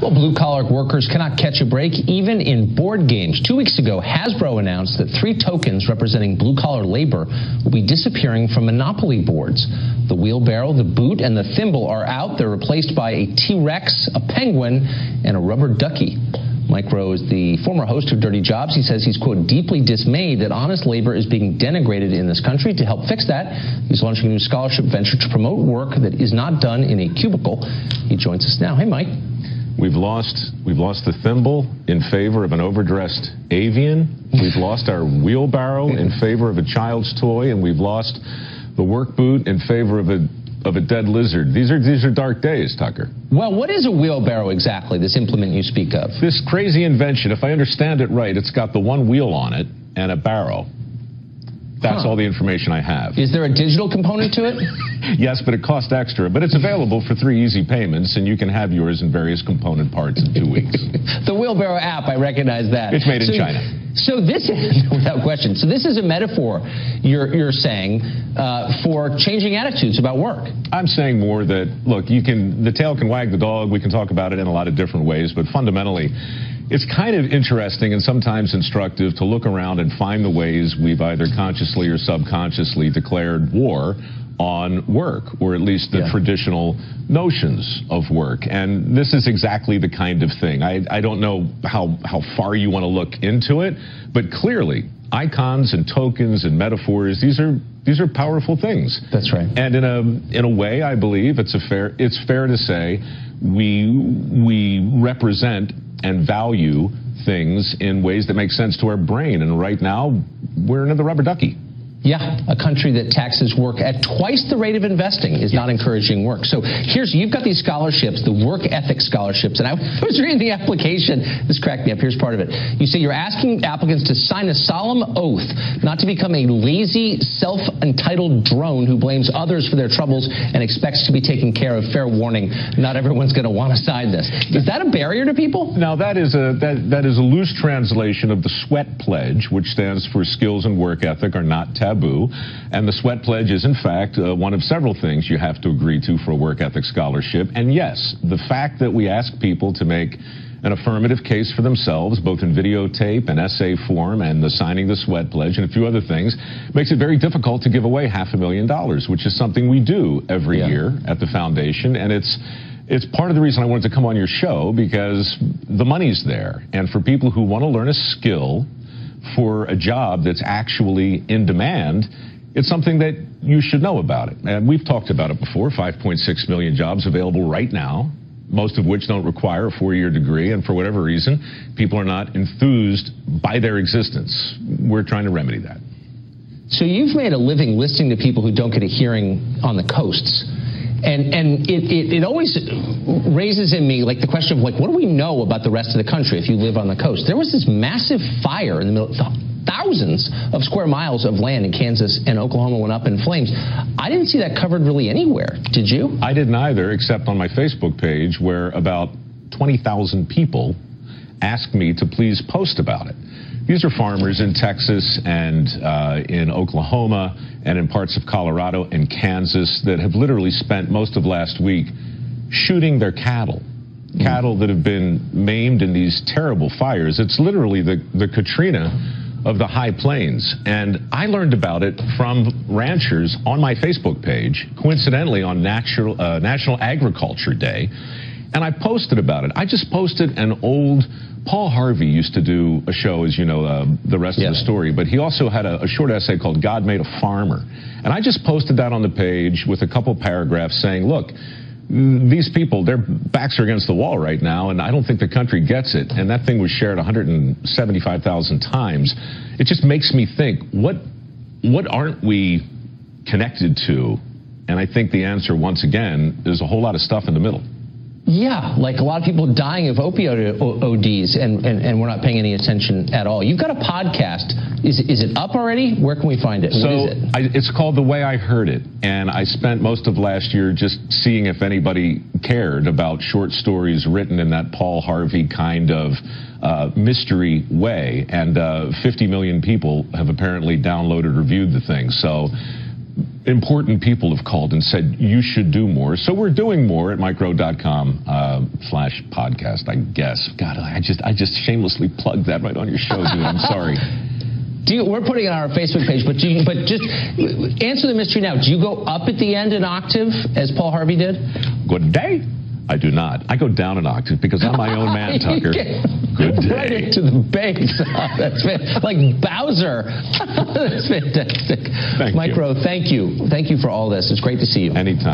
Well, blue-collar workers cannot catch a break even in board games. 2 weeks ago, Hasbro announced that 3 tokens representing blue-collar labor will be disappearing from Monopoly boards. The wheelbarrow, the boot, and the thimble are out. They're replaced by a T-Rex, a penguin, and a rubber ducky. Mike Rowe is the former host of Dirty Jobs. He says he's, quote, deeply dismayed that honest labor is being denigrated in this country. To help fix that, he's launching a new scholarship venture to promote work that is not done in a cubicle. He joins us now. Hey, Mike. We've lost the thimble in favor of an overdressed avian. We've lost our wheelbarrow in favor of a child's toy, and we've lost the work boot in favor of a dead lizard. These are dark days, Tucker. Well, what is a wheelbarrow exactly, this implement you speak of? This crazy invention, if I understand it right, it's got the one wheel on it and a barrow. That's all the information I have. Is there a digital component to it? Yes, but it costs extra. But it's available for 3 easy payments, and you can have yours in various component parts in 2 weeks. The wheelbarrow app, I recognize that. It's made in China. So this is, without question, so this is a metaphor, you're saying, for changing attitudes about work. I'm saying more that, look, the tail can wag the dog. We can talk about it in a lot of different ways, but fundamentally, it's kind of interesting and sometimes instructive to look around and find the ways we've either consciously or subconsciously declared war on work, or at least the traditional notions of work. And this is exactly the kind of thing. I don't know how far you want to look into it, but clearly icons and tokens and metaphors, these are powerful things. That's right. And in a way, I believe it's fair to say we represent and value things in ways that make sense to our brain. And right now, we're into the rubber ducky. Yeah, a country that taxes work at twice the rate of investing is not encouraging work. So you've got these scholarships, the work ethic scholarships, and I was reading the application. This cracked me up. Here's part of it. You say you're asking applicants to sign a solemn oath not to become a lazy, self-entitled drone who blames others for their troubles and expects to be taken care of. Fair warning, not everyone's going to want to sign this. Is that a barrier to people? Now, that is a loose translation of the SWEAT pledge, which stands for skills and work ethic are not taboo. And the SWEAT pledge is, in fact, one of several things you have to agree to for a work ethic scholarship. And yes, the fact that we ask people to make an affirmative case for themselves, both in videotape and essay form, and the signing the SWEAT pledge and a few other things, makes it very difficult to give away $500,000, which is something we do every year at the foundation. And it's part of the reason I wanted to come on your show, because the money's there. And for people who want to learn a skill for a job that's actually in demand, it's something that you should know about it. And we've talked about it before, 5.6 million jobs available right now, most of which don't require a 4-year degree, and for whatever reason, people are not enthused by their existence. We're trying to remedy that. So you've made a living listening to people who don't get a hearing on the coasts. And it always raises in me, like, the question of, like, what do we know about the rest of the country if you live on the coast? There was this massive fire in the middle. Thousands of square miles of land in Kansas and Oklahoma went up in flames. I didn't see that covered really anywhere. Did you? I didn't either, except on my Facebook page, where about 20,000 people asked me to please post about it. These are farmers in Texas and in Oklahoma and in parts of Colorado and Kansas that have literally spent most of last week shooting their cattle that have been maimed in these terrible fires. It's literally the Katrina of the high plains. And I learned about it from ranchers on my Facebook page, coincidentally on National Agriculture Day. And I posted about it. I just posted an old Paul Harvey used to do a show, as you know, the rest of the story, but he also had a short essay called God Made a Farmer. And I just posted that on the page with a couple paragraphs saying, look, these people, their backs are against the wall right now, and I don't think the country gets it. And that thing was shared 175,000 times. It just makes me think, what aren't we connected to? And I think the answer, once again, is a whole lot of stuff in the middle. Yeah, like a lot of people dying of opioid ODs, and we're not paying any attention at all. You've got a podcast. Is it up already? Where can we find it? So what is it? It's called The Way I Heard It, and I spent most of last year just seeing if anybody cared about short stories written in that Paul Harvey kind of mystery way, and 50 million people have apparently downloaded or viewed the thing. So important people have called and said you should do more. So we're doing more at micro.com/podcast, I guess. God, I just shamelessly plugged that right on your show, dude. I'm sorry. We're putting it on our Facebook page, but just answer the mystery now. Do you go up at the end an octave, as Paul Harvey did? Good day. I do not. I go down an octave because I'm my own man, Tucker. Good day. Right into the bass. That's like Bowser. That's fantastic. Thank Mike you. Rowe, thank you. Thank you for all this. It's great to see you. Anytime.